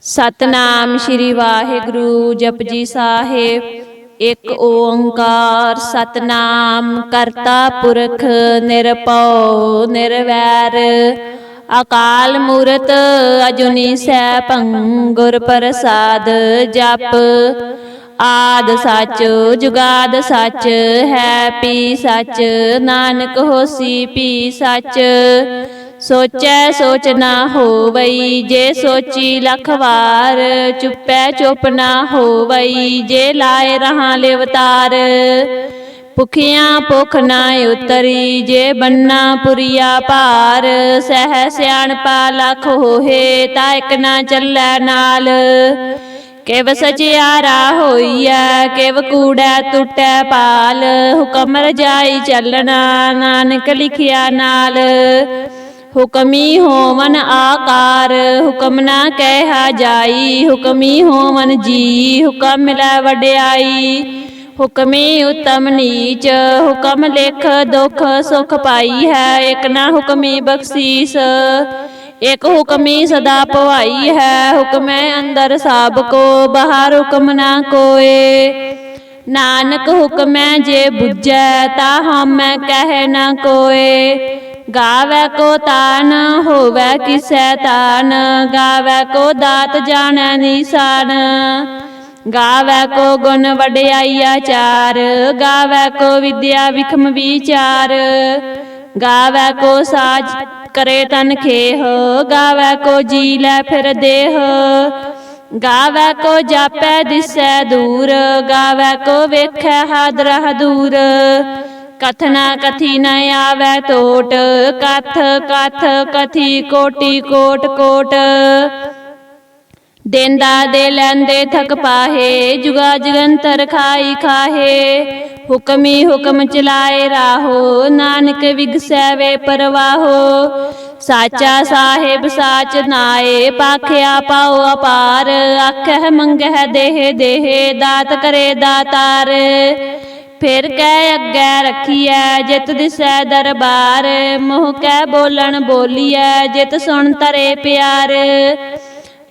सतनाम श्री वाहिगुरु जपजी साहिब। एक ओंकार सतनाम करता पुरख निरभउ निरवैर। अकाल मूरत अजुनी सैभं गुर प्रसाद जप। आद सच जुगाद सच है पी सच। नानक होसी पी सच। सोचै सोच ना होवई जे सोची लख वार। चुपै चुप ना होवई जे लाए रहां लिवतार। भुखियां भुख ना उतरी जे बन्ना पुरिया पार। सह सियाणपा लख होहे ता इक ना चलै नाल। किव सचियारा होईऐ किव कूड़ै टुटै पाल। हुकम रजाई चलना नानक लिखिया नाल। हुकमी होवन आकार हुकम ना कहा जाई। हुकमी होवन जी हुकम मिलै वड्याई। हुकमी उत्तम नीच हुकम लिख दुख सुख पाई है। एक ना हुकमी बख्शीस एक हुकमी सदा पवाई है। हुक्म अंदर सब को बाहर हुक्म ना कोय। नानक हुक्म जे बुझै ता हम कह ना कोय। गावै को तान होवै किसै तान। गावै को दात जानै निशान। गावै को गुण वड्याइया चार। गावै को विद्या विखम विचार। गावै को साज करे तन खेह। गावै को जी लै फिर देह। गावै को जापै दिसै दूर। गावै को वेखै हादरा दूर। कथना कथी न आवै टोट। कथ कथ कथी कोटि कोट कोट। देंदा दे लैंदे थक पाहे जुगा जगंतर खाई खाहे। हुक्मी हुक्म चलाए राहो नानक विगसै वे परवाहो। साचा साहिब साच नाए पाखिया पाओ अपार। आखै मंगै देह देह दात करे दातार। फिर कह अग्गै रखिए जित दिसै दरबार। मुँह कै बोलन बोलिए जित सुन तरे प्यार।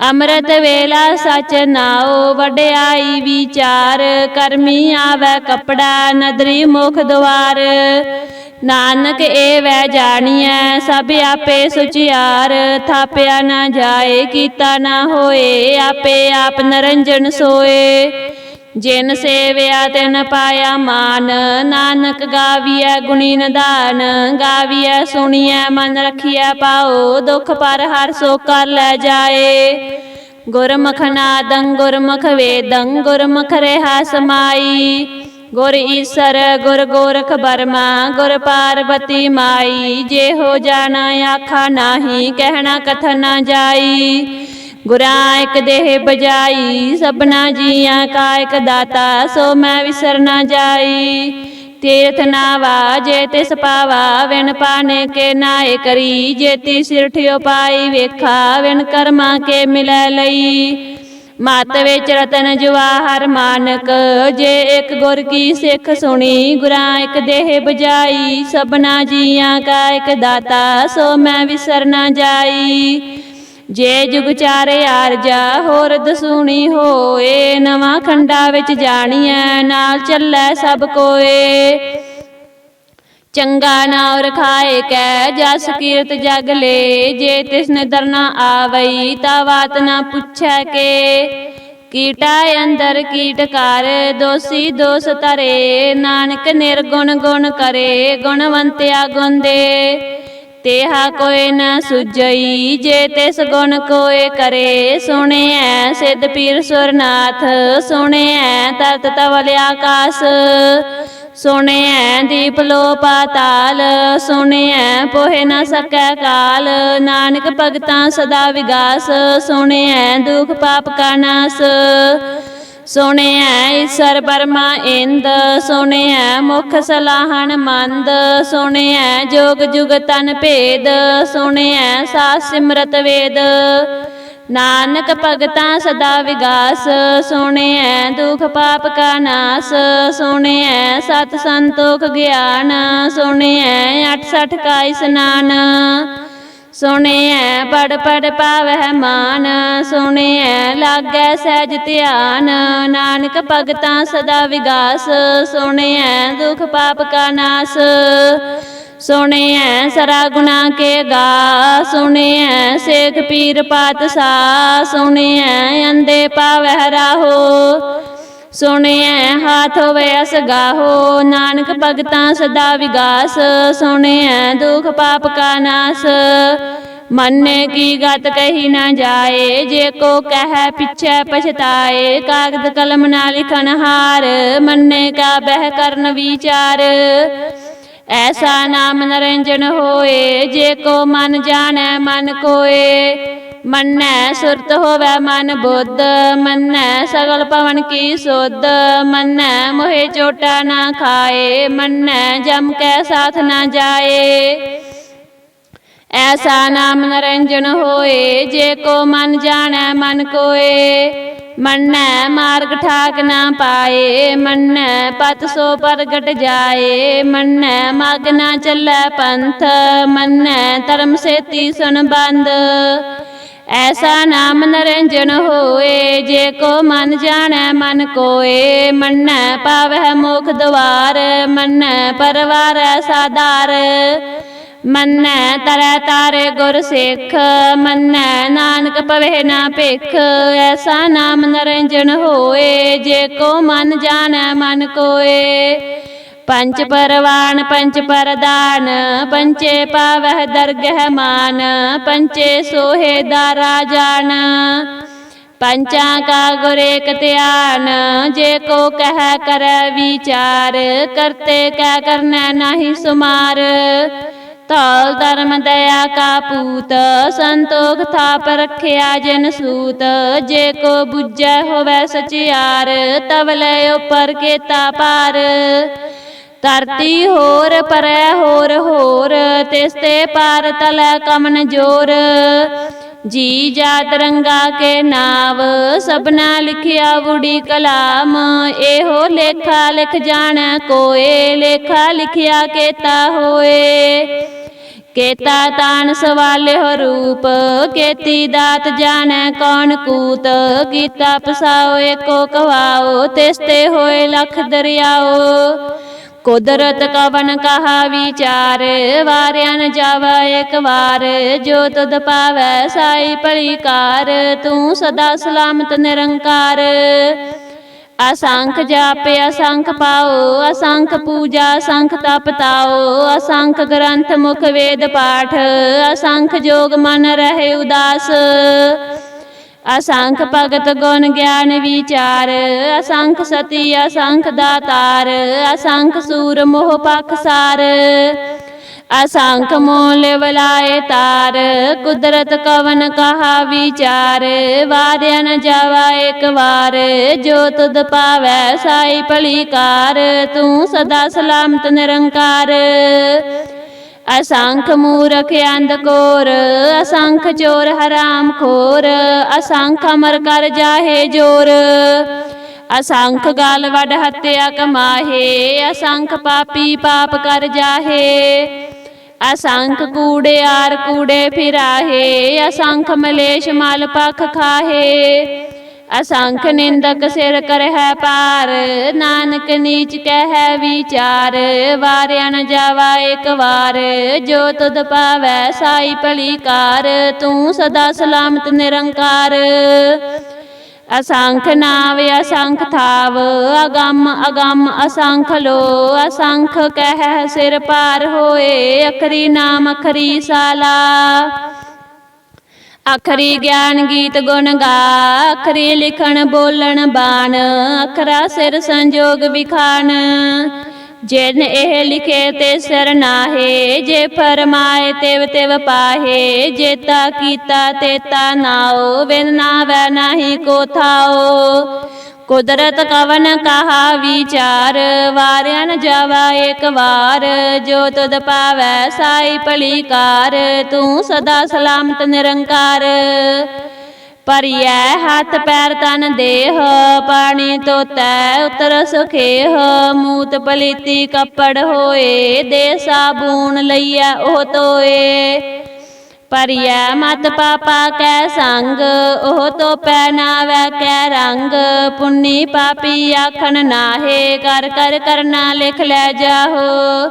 अमृत वेला सच नाओ वड्याई विचार। करमी आवै कपड़ा नदरी मुख द्वार। नानक एवै जानिए सब आपे सुचियार। थाप्या ना जाए कीता ना होए आपे आप नरंजन सोए। जिन सेवया तिन पाया मान। नानक गाविया गुणी निधान। गाविया सुनिया मन रखिया पाओ दुख पर हर सो कर लै जाए। गुरमुख नादं गुरमुख वेदं गुरमुख रेहा समाई। गुर ईसर गुर गोरख बर्मा गुर पार्वती माई। जे हो जाना आखा नाही कहना कथन ना जाई। गुरा एक देह बजाई सबना जिया का एक दाता। सो मैं विसर ना जाई। तीर्थ नावा जे तिस पावा विन पाने के नाए करी। जेती सिरठियो पाई वेखा विन कर्मा के मिलै लई। मत विच रतन जवाहर मानक जे एक गुर की सिख सुनी। गुरा एक देह बजाई सबना जिया का एक दाता। सो मैं विसर ना जाई। जे जुग चारे आरजा होर दसूनी होए। नवा खंडा विच जानिए नाल चलै सब कोए। चंगा नाम रखाए कै जस कीरत जग ले। जे तिस निदर ना आवई ता बात ना पुछै के। कीटा अंदर कीट कर दोषी दोष तरे। नानक निर्गुण गुण करे गुणवंत्या गुण दे। तेहा कोय न सुझई जे तिस गुण कोय करे। सुने ऐ सिद्ध पीर सुरनाथ सुने ऐ तरत तवल आकाश। सुने ऐ दीप लो पाताल सुने ऐ पोहे न सकै काल। नानक भगतां सदा विगास सुने ऐ दुख पाप का नाश। सुने ऐ ईसर बर्मा इंद सुने ऐ मुख सलाहन मंद। सुने ऐ जोग जुग तन भेद सुने ऐ सास सिमरत वेद। नानक भगतां सदा विगास सुने ऐ दुख पाप का नाश। सुने ऐ सत संतोख ज्ञान सुने ऐ 68 का स्नान। ਸੁਣਿਐ ਪੜ ਪੜ ਪਾਵਹਿ ਮਾਨ, ਸੁਣਿਐ ਲਾਗੈ ਸਹਿਜ ਧਿਆਨ। ਨਾਨਕ ਭਗਤਾਂ ਸਦਾ ਵਿਗਾਸ, ਸੁਣਿਐ ਦੁਖ ਪਾਪ ਕਾ ਨਾਸ। ਸੁਣਿਐ ਸਰਾ ਗੁਨਾ ਕੇ ਗਾ, ਸੁਣਿਐ ਸੇਖ ਪੀਰ ਪਾਤਸ਼ਾਹ। ਸੁਣਿਐ ਅੰਧੇ ਪਾਵਹਿ ਰਾਹੋ, ਸੁਣਿਐ ਹਾਥ ਹੋਵੇ ਅਸਗਾਹੋ। ਨਾਨਕ ਭਗਤਾਂ ਸਦਾ ਵਿਗਾਸ, ਸੁਣਿਐ ਦੁਖ ਪਾਪ ਕਾ ਨਾਸ। ਮੰਨੇ ਕੀ ਗਤ ਕਹੀ ਨਾ ਜਾਏ, ਜੇ ਕੋ ਕਹਿ ਪਿਛੈ ਪਛਤਾਏ। ਕਾਗਦ ਕਲਮ ਨਾ ਲਿਖਨ ਹਾਰ, ਮੰਨੇ ਕਾ ਬਹਿ ਕਰਨ ਵਿਚਾਰ। ਐਸਾ ਨਾਮ ਨਿਰੰਜਨ ਹੋਏ, ਜੇ ਕੋ ਮਨ ਜਾਣੈ ਮਨ ਕੋਏ। ਮੰਨੈ ਸੁਰਤ ਹੋਵੈ ਮਨ ਬੁੱਧ, ਮੰਨੈ ਸਗਲ ਪਵਨ ਕੀ ਸੁਧ। ਮੰਨੈ ਮੋਹਿ ਚੋਟਾ ਨਾ ਖਾਏ, ਮੰਨੈ ਜਮ ਕੈ ਸਾਥ ਨਾ ਜਾਏ। ਐਸਾ ਨਾਮ ਨਿਰੰਜਨ ਹੋਏ, ਜੇ ਕੋ ਮਨ ਜਾਣੈ ਮਨ ਕੋਏ। ਮੰਨੈ ਮਾਰਗ ਠਾਕ ਨਾ ਪਾਏ, ਮੰਨੈ ਪਤ ਸੋ ਪ੍ਰਗਟ ਜਾਏ। ਮੰਨੈ ਮਗ ਨਾ ਚੱਲੈ ਪੰਥ, ਮੰਨੈ ਧਰਮ ਸੇਤੀ ਸੁਨ ਬੰਦ। ਐਸਾ ਨਾਮ ਨਿਰੰਜਨ ਹੋਏ, ਜੇ ਕੋ ਮਨ ਜਾਣੈ ਮਨ ਕੋਏ। ਮੰਨੈ ਪਾਵਹਿ ਮੋਖ ਦੁਆਰ, ਮੰਨੈ ਪਰਵਾਰੈ ਸਾਧਾਰ। ਮੰਨੈ ਤਰੈ ਤਾਰੇ ਗੁਰ ਸਿੱਖ, ਮੰਨੈ ਨਾਨਕ ਪਵਹਿ ਨਾ ਭਿਖ। ਐਸਾ ਨਾਮ ਨਿਰੰਜਨ ਹੋਏ, ਜੇ ਕੋ ਮਨ ਜਾਣੈ ਮਨ ਕੋਏ। ਪੰਚ ਪਰਵਾਨ ਪੰਚ ਪਰਦਾਨ, ਪੰਚੇ ਪਾਵਹਿ ਦਰਗਹਿ ਮਾਨ। ਪੰਚੇ ਸੋਹੇ ਦਾਰਾ ਜਾਨ, ਪੰਚਾਂ ਕਾ ਗੁਰ ਏਕ ਧਿਆਨ। ਜੇ ਕੋ ਕਹਿ ਕਰੈ ਵਿਚਾਰ, ਕਰਤੇ ਕੈ ਕਰਨੈ ਨਾਹੀ ਸੁਮਾਰ। ਧੌਲ ਧਰਮ ਦਇਆ ਕਾ ਪੂਤ, ਸੰਤੋਖ ਥਾਪ ਰੱਖਿਆ ਜਿਨ ਸੂਤ। ਜੇ ਕੋ ਬੁੱਝੈ ਹੋਵੈ ਸਚਿਆਰ, ਤਵ ਲੈ ਉਪਰ ਕੇਤਾ ਪਾਰ। ਧਰਤੀ ਹੋਰ ਪਰੈ ਹੋਰ ਹੋਰ, ਤਿਸ ਤੇ ਪਾਰ ਤਲੈ ਕਮਨ ਜੋਰ। ਜੀ ਜਾਤ ਰੰਗਾ ਕੇ ਨਾਵ, ਸਭਨਾ ਲਿਖਿਆ ਬੁੜੀ ਕਲਾਮ। ਇਹੋ ਲੇਖਾ ਲਿਖ ਜਾਣੈ ਕੋਏ, ਲੇਖਾ ਲਿਖਿਆ ਕੇਤਾ ਹੋਏ। ਕੇਤਾ ਤਾਣ ਸਵਾਲਿਓ ਰੂਪ, ਕੇਤੀ ਦਾਤ ਜਾਣੈ ਕੌਣ ਕੂਤ। ਕੀਤਾ ਪਸਾਓ ਏਕੋ ਕਵਾਓ, ਤਿਸ ਤੇ ਹੋਏ ਲਖ ਦਰਿਆਓ। ਕੁਦਰਤ ਕਵਨ ਕਹਾ ਵਿਚਾਰ, ਵਾਰਿਆ ਨ ਜਾਵਾ ਏਕ ਵਾਰ। ਜੋ ਤੁਧ ਪਾਵੈ ਸਾਈ ਭਲੀ ਕਾਰ, ਤੂੰ ਸਦਾ ਸਲਾਮਤ ਨਿਰੰਕਾਰ। ਅਸੰਖ ਜਾਪ ਅਸੰਖ ਪਾਓ, ਅਸੰਖ ਪੂਜਾ ਅਸੰਖ ਤਪ ਤਾਓ। ਅਸੰਖ ਗ੍ਰੰਥ ਮੁਖ ਵੇਦ ਪਾਠ, ਅਸੰਖ ਜੋਗ ਮਨ ਰਹੇ ਉਦਾਸ। ਅਸੰਖ ਭਗਤ ਗੁਣ ਗਿਆਨ ਵਿਚਾਰ, ਅਸੰਖ ਸਤੀ ਅਸੰਖ ਦਾਤਾਰ। ਅਸੰਖ ਸੂਰ ਮੋਹ ਪਖਸਾਰ, ਅਸੰਖ ਮੋਲ ਵਲਾਏ ਤਾਰ। ਕੁਦਰਤ ਕਵਨ ਕਹਾ ਵਿਚਾਰ, ਵਾਰਿਆ ਨ ਜਾਵਾ ਏਕ ਵਾਰ। ਜੋ ਤੁਧ ਪਾਵੈ ਸਾਈ ਭਲੀ ਕਾਰ, ਤੂੰ ਸਦਾ ਸਲਾਮਤ ਨਿਰੰਕਾਰ। ਅਸੰਖ ਮੂਰਖ ਅੰਧ ਘੋਰ, ਅਸੰਖ ਚੋਰ ਹਰਾਮ ਖੋਰ। ਅਸੰਖ ਅਮਰ ਕਰ ਜਾਹੇ ਜੋਰ, ਅਸੰਖ ਗਾਲ ਵੱਡ ਹੱਤਿਆ ਕਮਾਹੇ। ਅਸੰਖ ਪਾਪੀ ਪਾਪ ਕਰ ਜਾਹੇ, ਅਸੰਖ ਕੂੜਿਆਰ ਕੂੜੇ ਫਿਰਾਹੇ। ਅਸੰਖ ਮਲੇਸ਼ ਮਲ ਪਖ ਖਾਹੇ, ਅਸੰਖ ਨਿੰਦਕ ਸਿਰ ਕਰਹਿ ਪਾਰ। ਨਾਨਕ ਨੀਚ ਕਹਿ ਵਿਚਾਰ, ਵਾਰਿਆ ਨ ਜਾਵਾ ਏਕ ਵਾਰ। ਜੋ ਤੁਧ ਪਾਵੈ ਸਾਈ ਭਲੀ ਕਾਰ, ਤੂੰ ਸਦਾ ਸਲਾਮਤ ਨਿਰੰਕਾਰ। ਅਸੰਖ ਨਾਵ ਅਸੰਖ ਥਾਵ, ਅਗੰਮ ਅਗੰਮ ਅਸੰਖ ਲੋ। ਅਸੰਖ ਕਹਿ ਸਿਰ ਪਾਰ ਹੋਏ, ਅਖਰੀ ਨਾਮ ਅਖਰੀ ਸਾਲਾ। ਅਖਰੀ ਗਿਆਨ ਗੀਤ ਗੁਣ ਗਾ, ਅਖਰੀ ਲਿਖਣ ਬੋਲਣ ਬਾਣ। ਅਖਰਾ ਸਿਰ ਸੰਜੋਗ ਵਿਖਾਣ, ਜਿਨ ਇਹ ਲਿਖੇ ਤੇ ਸਿਰ ਨਾਹੇ। ਜੇ ਫਰਮਾਏ ਤਿਵ ਤਿਵ ਪਾਹੇ, ਜੇਤਾ ਕੀਤਾ ਤੇਤਾ ਨਾਓ। ਬਿਨ ਨਾਵੈ ਨਾਹੀ ਕੋ ਥਾਓ, ਕੁਦਰਤ ਕਵਨ ਕਹਾ ਵਿਚਾਰ। ਵਾਰਿਆ ਨ ਜਾਵਾ ਏਕ ਵਾਰ, ਜੋ ਤੁਧ ਪਾਵੈ ਸਾਈ ਭਲੀ ਕਾਰ। ਤੂੰ ਸਦਾ ਸਲਾਮਤ ਨਿਰੰਕਾਰ। ਭਰੀਐ ਹੱਥ ਪੈਰ ਤਨ ਦੇਹ, ਪਾਣੀ ਧੋਤੈ ਉਤਰ ਸੁਖੇਹ। ਮੂਤ ਪਲੀਤੀ ਕੱਪੜ ਹੋਏ, ਦੇ ਸਾਬੂਨ ਲਈਐ ਉਹ ਧੋਏ। ਭਰੀਐ ਮਤ ਪਾਪਾ ਕੈ ਸੰਗ, ਉਹ ਤੋ ਪੈ ਨਾਵੈ ਕੈ ਰੰਗ। ਪੁੰਨੀ ਪਾਪੀ ਆਖਣ ਨਾਹੇ, ਕਰ ਕਰ ਕਰਨਾ ਲਿਖ ਲੈ ਜਾਹੋ।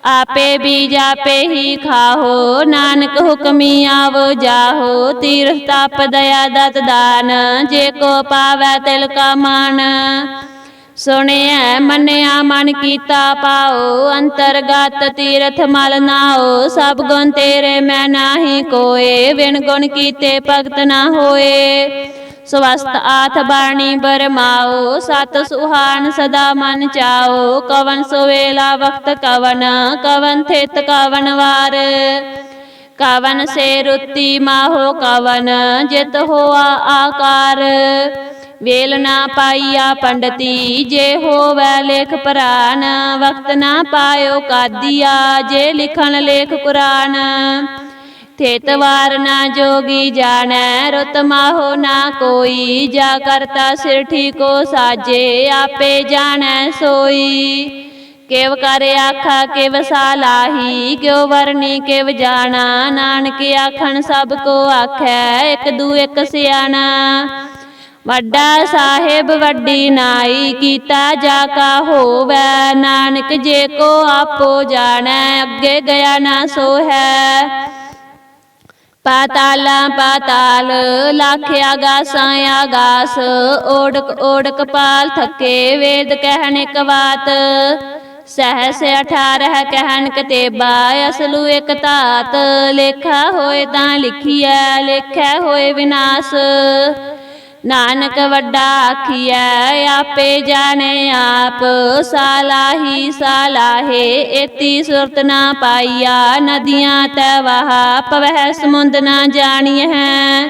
ਆਪੇ ਬੀਜ ਆਪੇ ਹੀ ਖਾਹੋ, ਨਾਨਕ ਹੁਕਮੀ ਆਵੋ ਜਾਹੋ। ਤੀਰਥ ਤਪ ਦਇਆ ਦਤ ਦਾਨ, ਜੇ ਕੋ ਪਾਵੈ ਤਿਲ ਕਾ ਮਾਨ। ਸੁਣਿਐ ਮੰਨਿਆ ਮਨ ਕੀਤਾ ਪਾਓ, ਅੰਤਰਗਤ ਤੀਰਥ ਮਲ ਨਾਓ। ਸਭ ਗੁਣ ਤੇਰੇ ਮੈਂ ਨਾਹੀ ਕੋਏ, ਵਿਣ ਗੁਣ ਕੀਤੇ ਭਗਤ ਨਾ ਹੋਏ। ਸਵਸਤ ਆਥ ਬਾਣੀ ਬਰਮਾਓ, ਸਤ ਸੁਹਾਨ ਸਦਾ ਮਨ ਚਾਓ। ਕਵਨ ਸੁਵੇਲਾ ਵਕਤ ਕਵਨ, ਕਵਨ ਥਿਤ ਕਵਨ ਵਾਰ। ਕਵਨ ਸੇ ਰੁੱਤੀ ਮਾਹੋ ਕਵਨ, ਜਿਤ ਹੋਆ ਆਕਾਰ। ਵੇਲ ਨਾ ਪਾਈਆ ਪੰਡਤੀ, ਜੇ ਹੋਵੈ ਲੇਖ ਪੁਰਾਨ। ਵਕਤ ਨਾ ਪਾਇਓ ਕਾਦੀਆ, ਜੇ ਲਿਖਣ ਲੇਖ ਕੁਰਾਨ। ਥਿਤ ਵਾਰ ਨਾ ਜੋਗੀ ਜਾਣੈ, ਰੁਤ ਮਾਹੋ ਨਾ ਕੋਈ। ਜਾ ਕਰਤਾ ਸਿਰ ਠੀਕੋ ਸਾਜੇ, ਆਪੇ ਜਾਣੈ ਸੋਈ। ਕਿਵ ਕਰ ਆਖਾ ਕਿਵ ਸਾਲਾਹੀ, ਕਿਉ ਵਰਨੀ ਕਿਵ ਜਾਣਾ। ਨਾਨਕ ਆਖਣ ਸਭ ਕੋ ਆਖੈ, ਇੱਕ ਦੂ ਇੱਕ ਸਿਆਣਾ। ਵੱਡਾ ਸਾਹਿਬ ਵੱਡੀ ਨਾਈ, ਕੀਤਾ ਜਾ ਕਾ ਹੋਵੈ। ਨਾਨਕ ਜੇ ਕੋ ਆਪੋ ਜਾਣੈ, ਅੱਗੇ ਗਿਆ ਨਾ ਸੋ ਹੈ। ਪਾਤਾਲਾਂ ਪਾਤਾਲ ਲੱਖ ਆਗਾਸਾਂ ਆਗਾਸ। ਓੜਕ ਓੜਕ ਪਾਲ ਥਕੇ, ਵੇਦ ਕਹਿਣ ਇਕ ਬਾਤ। ਸਹਸ 18 ਕਹਿਣ ਕਤੇਬਾ, ਅਸਲੂ ਇਕ ਧਾਤ। ਲੇਖਾ ਹੋਏ ਤਾਂ ਲਿਖੀਐ, ਲੇਖੈ ਹੋਏ ਵਿਨਾਸ਼। ਨਾਨਕ ਵੱਡਾ ਆਖੀਐ, ਆਪੇ ਜਾਣੇ ਆਪ। ਸਾਲਾਹੀ ਸਾਲਾਹੇ, ਏਤੀ ਸੁਰਤ ਨਾ ਪਾਈਆ। ਨਦੀਆਂ ਤੈ ਵਹਾ, ਪਵਹਿ ਸਮੁੰਦ ਨਾ ਜਾਣੀਐ।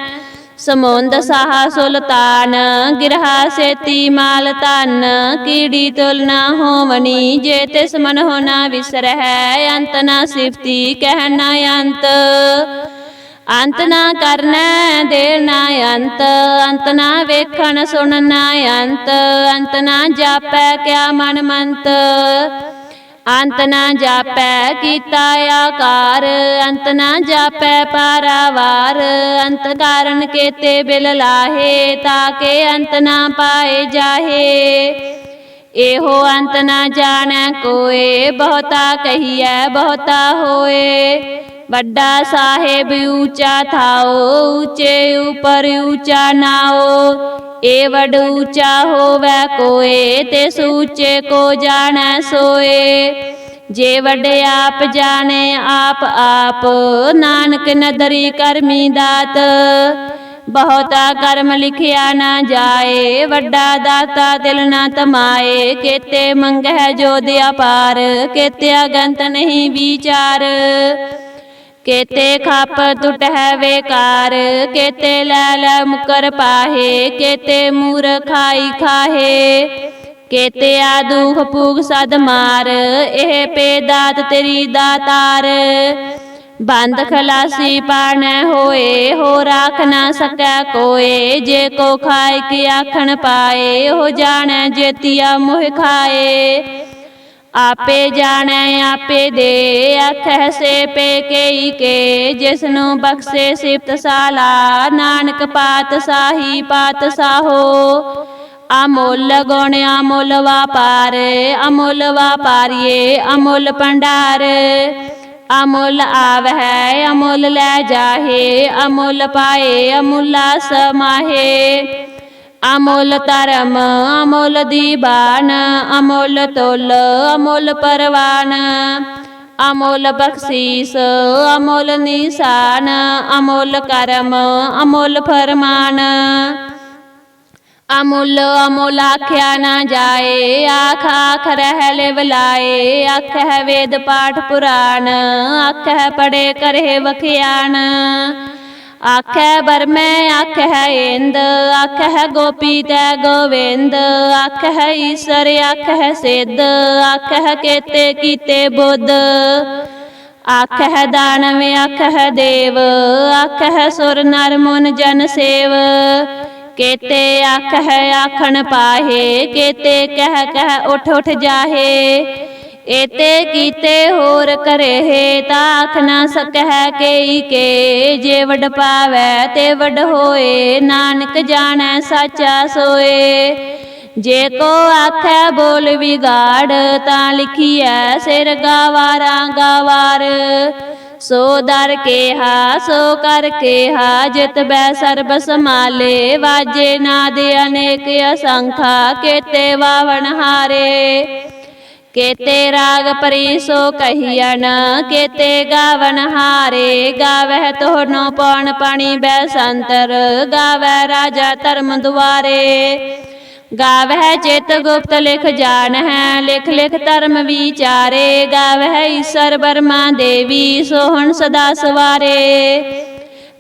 ਸਮੁੰਦ ਸਾਹਾ ਸੁਲਤਾਨ, ਗਿਰਹਾ ਸੇਤੀ ਮਾਲ ਧਨ। ਕੀੜੀ ਤੁਲ ਨਾ ਹੋਵਨੀ, ਜੇ ਤਿਸ ਮਨ ਹੋ ਨਾ ਵਿਸਰਹਿ। ਅੰਤ ਨਾ ਸਿਫਤੀ ਕਹਿਣ ਨਾ ਅੰਤ, ਅੰਤ ਨਾ ਕਰਨੈ ਦੇਰ ਨਾ ਅੰਤ। ਅੰਤ ਨਾ ਵੇਖਣ ਸੁਣਨ ਨਾ ਅੰਤ, ਅੰਤ ਨਾ ਜਾਪੈ ਕਿਆ ਮਨ ਮੰਤ। ਅੰਤ ਨਾ ਜਾਪੈ ਕੀਤਾ ਆਕਾਰ, ਅੰਤ ਨਾ ਜਾਪੈ ਪਾਰਾਵਾਰ। ਅੰਤ ਕਾਰਨ ਕੇਤੇ ਬਿਲ ਲਾਹੇ, ਤਾਕੇ ਅੰਤ ਨਾ ਪਾਏ ਜਾਹੇ। ਇਹੋ ਅੰਤ ਨਾ ਜਾਣੈ ਕੋਏ, ਬਹੁਤਾ ਕਹੀਐ ਬਹੁਤਾ ਹੋਏ। ਵੱਡਾ ਸਾਹਿਬ ਊਚਾ ਥਾਓ, ਊਚੇ ਉਪਰ ਊਚਾ ਨਾਓ। ਏ ਵਡ ਊਚਾ ਹੋਵੈ ਕੋਏ, ਤਿਸ ਊਚੇ ਕੋ ਜਾਣੈ ਸੋਏ। ਜੇ ਵੱਡ ਆਪ ਜਾਣੇ ਆਪ ਆਪ, ਨਾਨਕ ਨਦਰੀ ਕਰਮੀ ਦਾਤ। ਬਹੁਤਾ ਕਰਮ ਲਿਖਿਆ ਨਾ ਜਾਏ, ਵੱਡਾ ਦਾਤਾ ਦਿਲ ਨਾ ਤਮਾਏ। ਕੇਤੇ ਮੰਗਹਿ ਜੋਧ ਅਪਾਰ, ਕੇਤੇ ਅਗੰਤ ਨਹੀਂ ਵਿਚਾਰ। ਕੇਤੇ ਖਪ ਟੁਟਹਿ ਵੇਕਾਰ, ਕੇਤੇ ਲੈ ਲੈ ਮੁਕਰ ਪਾਹੇ। ਕੇਤੇ ਮੂਰ ਖਾਈ ਖਾਹੇ, ਕੇਤੇ ਆ ਦੁਖ ਭੂਖ ਸਦ ਮਾਰ। ਇਹ ਪੇ ਦਾਤ ਤੇਰੀ ਦਾਤਾਰ। ਬੰਦ ਖਲਾਸੀ ਪਾਣੈ ਹੋਏ, ਹੋ ਰਾਖ ਨਾ ਸਕੈ ਕੋਏ। ਜੇ ਕੋ ਖਾਇ ਕੇ ਆਖਣ ਪਾਏ, ਉਹ ਜਾਣੈ ਜੇਤੀਆ ਮੋਹ ਖਾਏ। ਆਪੇ ਜਾਣੈ ਆਪੇ ਦੇ, ਆਖੈ ਸੇ ਪੇ ਕੇਈ ਕੇ। ਜਿਸਨੂੰ ਬਖਸ਼ੇ ਸਿਫਤ ਸਾਲਾ, ਨਾਨਕ ਪਾਤਸ਼ਾਹੀ ਪਾਤਸ਼ਾਹੋ। ਅਮੁੱਲ ਗੁਣ ਅਮੁੱਲ ਵਾਪਾਰ, ਅਮੁੱਲ ਵਾਪਾਰੀਏ ਅਮੁੱਲ ਭੰਡਾਰ। ਅਮੁੱਲ ਆਵਹਿ ਅਮੁੱਲ ਲੈ ਜਾਹੇ, ਅਮੁੱਲ ਪਾਏ ਅਮੁੱਲਾ ਸਮਾਹੇ। ਅਮੁੱਲ ਧਰਮ ਅਮੁੱਲ ਦੀਬਾਨ, ਅਮੁੱਲ ਤੁਲ ਅਮੁੱਲ ਪਰਵਾਨ। ਅਮੁੱਲ ਬਖਸ਼ੀਸ ਅਮੁੱਲ ਨਿਸ਼ਾਨ, ਅਮੁੱਲ ਕਰਮ ਅਮੁੱਲ ਫਰਮਾਨ। ਅਮੁੱਲ ਅਮੁੱਲ ਆਖਿਆ ਨਾ ਜਾਏ, ਆਖ ਆਖ ਰਹਿ ਲਿਵ ਲਾਏ। ਆਖਹਿ ਵੇਦ ਪਾਠ ਪੁਰਾਣ, ਆਖਹਿ ਪੜੇ ਕਰੇ ਵਖਿਆਣ। ਆਖਹਿ ਬਰਮੈ ਆਖਹਿ ਇੰਦ, ਆਖਹਿ ਗੋਪੀ ਤੈ ਗੋਵਿੰਦ। ਆਖਹਿ ਈਸਰ ਆਖਹਿ ਸਿੱਧ, ਆਖਹਿ ਕੇਤੇ ਕੀਤੇ ਬੁੱਧ। ਆਖਹਿ ਦਾਨਵ ਆਖਹਿ ਦੇਵ, ਆਖਹਿ ਸੁਰ ਨਰ ਮੁਨ ਜਨ ਸੇਵ। ਕੇਤੇ ਆਖਹਿ ਆਖਣ ਪਾਹੇ, ਕੇਤੇ ਕਹਿ ਕਹਿ ਉਠ ਉਠ ਜਾਹੇ। एते कीते होर करेहे ताख न सकह केई के। जे वड पावै ते वड होए नानक जानै साचा सोए। जे को आखै बोल बिगाड़ तां लिखियै सिर गावारा गावार। सो दर केहा सो कर केहा जित बै सर्ब समाले। वाजे नाद अनेक असंखा केते वावन हारे। केते राग परी सो कहियन केते गावन हारे। गावह तोहनो पौन पानी बैसंतर गावह राजा धर्म दुआरे। गावह चित गुप्त लिख जान है लिख लिख धर्म विचारे। गावह ईश्वर बर्मा देवी सोहन सदा सवारे।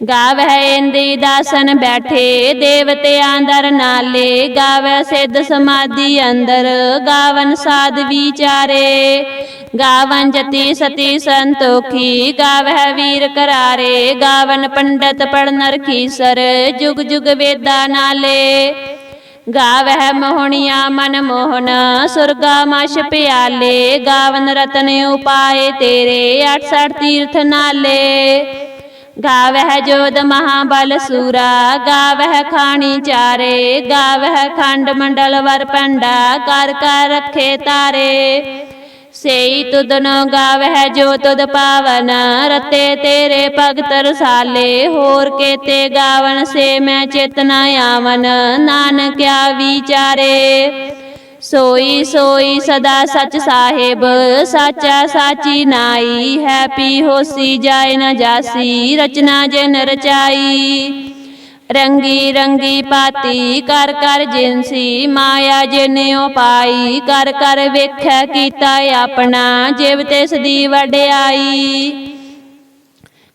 गावह इंद्री दासन बैठे देवतियां दर नाले। गावह सिद्ध समाधि अंदर गावन साध विचारे। गावन जति सती संतोखी गावह वीर करारे। गावन पंडित पढ़ नरखीसर जुग जुग वेदा नाले। गावह मोहनिया मन मोहन सुरगा मश प्याले। गावन रतन उपाय तेरे 68 तीर्थ नाले। गावह जोध महाबल सूरा गावह खानी चारे। गावह खंड मंडल वर पंडा कर कर रखे तारे। सेई तुदनो गावह जो तुद पावन रते तेरे भगत रसाले। होर केते गावन से मैं चेतना आवन नानक क्या विचारे। सोई सोई सदा सच साहेब साचा साची नाई। है पी होसी जाय न जासी रचना जिन रचाई। रंगी रंगी पाती कर कर जिनसी माया जिन उपाई। कर कर वेख्या कीता अपना जिव तिस दी वड्याई।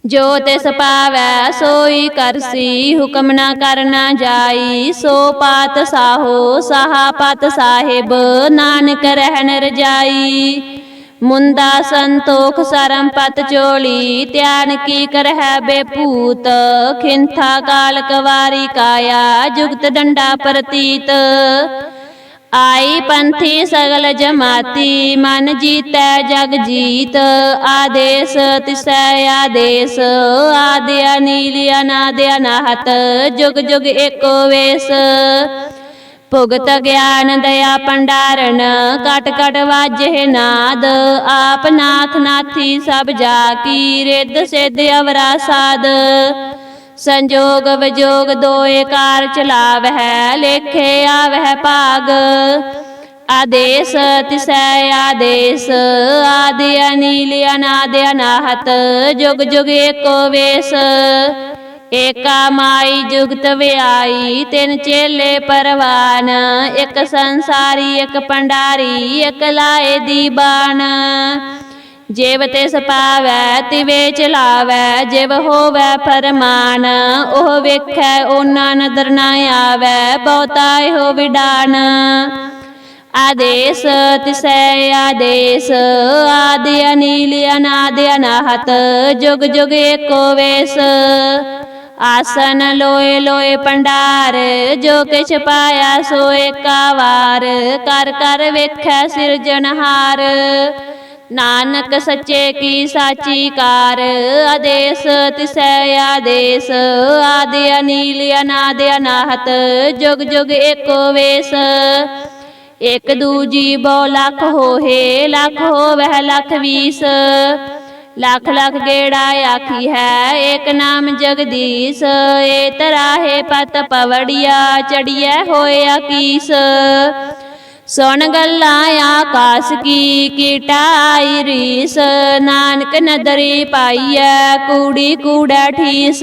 जो तिस पावै सोई करसी हुक्म न करना जाई। सो पात साहो साहा पत साहिब नानक रहन रजाई। मुंदा संतोख सरम पत चोली त्यान की करह बेपूत। खिंथा काल कवारी काया जुगत डंडा प्रतीत। आई पंथी सगल जमाती मन जीतै जग जीत। आदेश तिसै आदेश आदि अनील अनाद अनाहत जुग जुग एको वेश। भुगत ज्ञान दया भंडारण कट कट वाजे नाद। आप नाथ नाथी सब जाकी रिद्ध सिद्ध अवरा साध। संजोग विजोग दोए कार चलावह लेखे आवह भाग। आदेश तिसै आदेश आदि अनील अनाद अनाहत जुग जुग एको वेश। एका माई जुगत व्याई तिन चेले परवान। एक संसारी एक पंडारी एक लाए दीवान। जिव तिस पावै तिवे चलावै जिव होवै फरमान। ओह वेखै ओना नदर न आवै बहुता हो विडान। आदेश तिसै आदेश आदि अनील अनाद अनाहत जुग जुग एको वेश। आसन लोए लोए पंडार जो किछ पाया सो एका वार। कर कर वेखै सिरजनहार नानक सच्चे की साची कार। आदेश तिसै आदेश आदि अनील अनाद अनाहत जुग जुग एको वेश। एक दूजी बौ लख होहे लख होवह लख 20। लख लख गेड़ा आखी है एक नाम जगदीश। ए तराहे पत पवड़िया चढ़िया होया कीस। सुन गल्ला आकाश की कीटा आई रीस। नानक नदरी पाईऐ कूड़ी कूड़ा ठीस।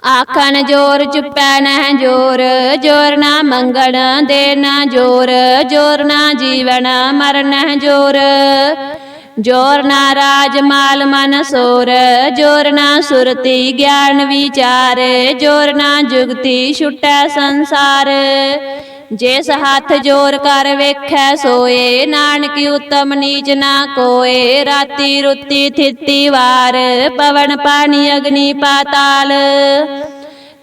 आखन जोर चुपै न जोर जोर ना मंगण देना जोर। जोर ना जीवन मरण जोर। जोर ना राज माल मन सोर। जोर ना सुरति ज्ञान विचार। जोर ना जुगति छुटै संसार। जिस हाथ जोर कर वेखै सोए नानकी उत्तम नीच ना कोए। राती रुती थिती वार पवन पानी अग्नि पाताल।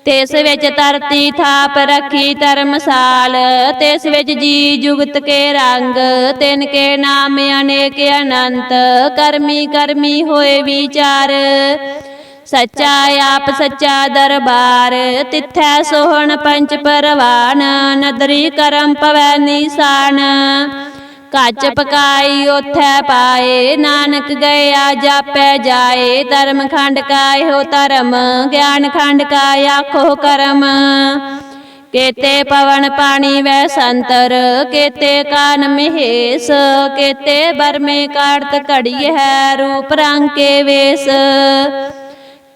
तिस विच धरती थाप रखी धर्मसाल, तिस विच जी जुगत के रंग, तिनके नाम अनेक अनंत, करमी करमी होए विचार। सच्चा आप सच्चा दरबार, तिथै सोहन पंच परवान, नदरी करम पवै निशान। कच पकाई ओथै पाए, नानक गया जापै जाए, धर्म खंड का हो धर्म, ज्ञान खंड का आखो करम। केते पवन पानी वै संतर, केते कान महेश, केते बरमे काटत घड़ी है रूप रंग के वेश।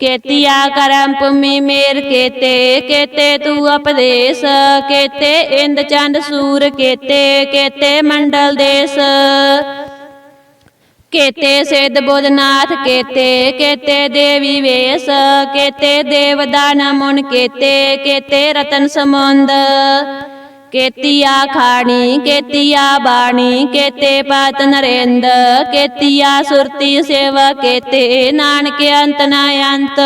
केतिया करम भूमि मेर केते, केते तू उपदेश, केते इंद चंद सूर केते, केते मंडल देश। केते सिद्ध बुधनाथ केते, केते देवी वेश, केते देव दाना मुन केते, केते रतन समुंद। केतिया खानी केतिया बाणी, केते पात नरेंद, केतिया सुरती सेवा केते, नानक अंत न अंत।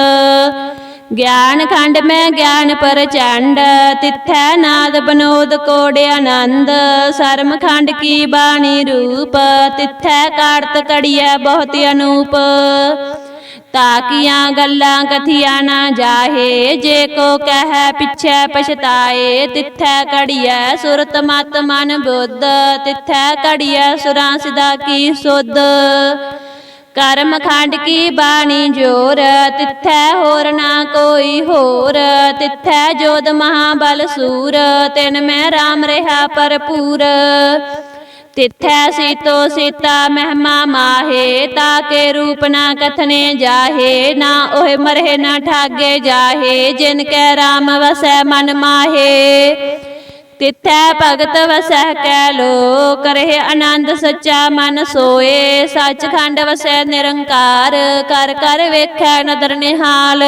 ज्ञान खंड में ज्ञान प्रचंड, तिथै नाद बनोद कोड आनंद। शर्म खंड की बाणी रूप, तिथै काटत कड़िया बहुत अनूप। ताकिया गल्लां कथिया ना जाहे, जे को कह पिछे पछताए। तिथै कड़िया सुरत मत मन बुद्ध, तिथै कड़िया सुरां सिदा की सुध। कर्म खंड की बाणी जोर, तिथै होर ना कोई होर। तिथै जोध महाबल सूर, तिन में राम रहा भरपूर। तिथै सीतो सीता महिमा माहे, ताके रूप ना कथने जाहे। ना ओह मरहे ना ठागे जाहे, जिनके राम वसै मन माहे। तिथै भगत वसै कै लो, करहे आनंद सच्चा मन सोए। सचखंड वसै निरंकार, कर कर वेखै नदर निहाल।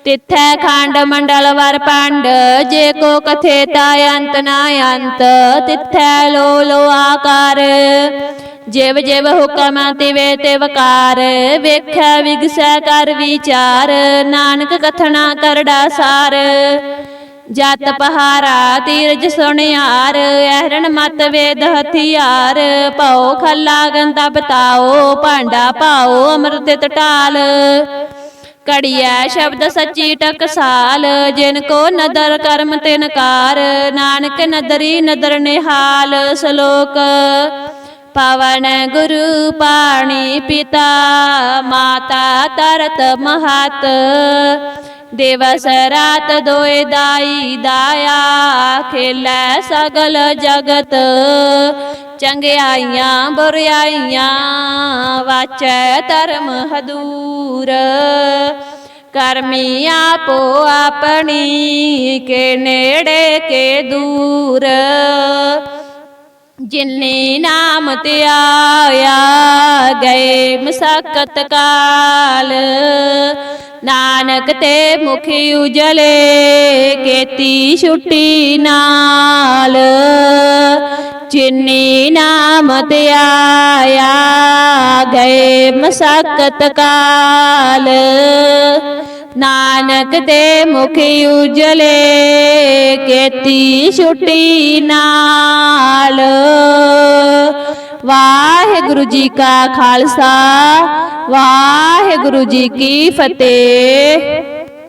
तिथै खंड मंडल वर पंड, जे को कथे ता अंत ना अंत। तिथै लो लो आकार, जिव जिव हुकम तिवे तिवकार। वेख्या विगसै कर विचार, नानक कथना करड़ा सार। जत पहारा तीरज सुनियार, एहरण मत वेद हथियार। पाओ खला गंदा बताओ, भांडा पाओ अमृत टाल। कड़िया शब्द सच्ची टकसाल, जिनको नदर कर्म तिनकार। नानक नदरी नदर निहाल। श्लोक पवन गुरु पाणी पिता, माता तरत महत। दिवस रात दोए दाई दाया, खेलै सगल जगत। चंगियाइयां बुराइयां वाचै धर्म हदूर। करमी आपो अपनी, के नेड़े के दूर। जिन्नी नाम त्याया, गए मसकत काल। नानक ते मुखी उजले, केती छुट्टी नाल। जिन्नी नाम त्याया, गए मसकत काल। नानक ते मुखी उजले, केती छुट्टी नाल। वाहिगुरु जी का खालसा, वाहिगुरु जी की फतेह।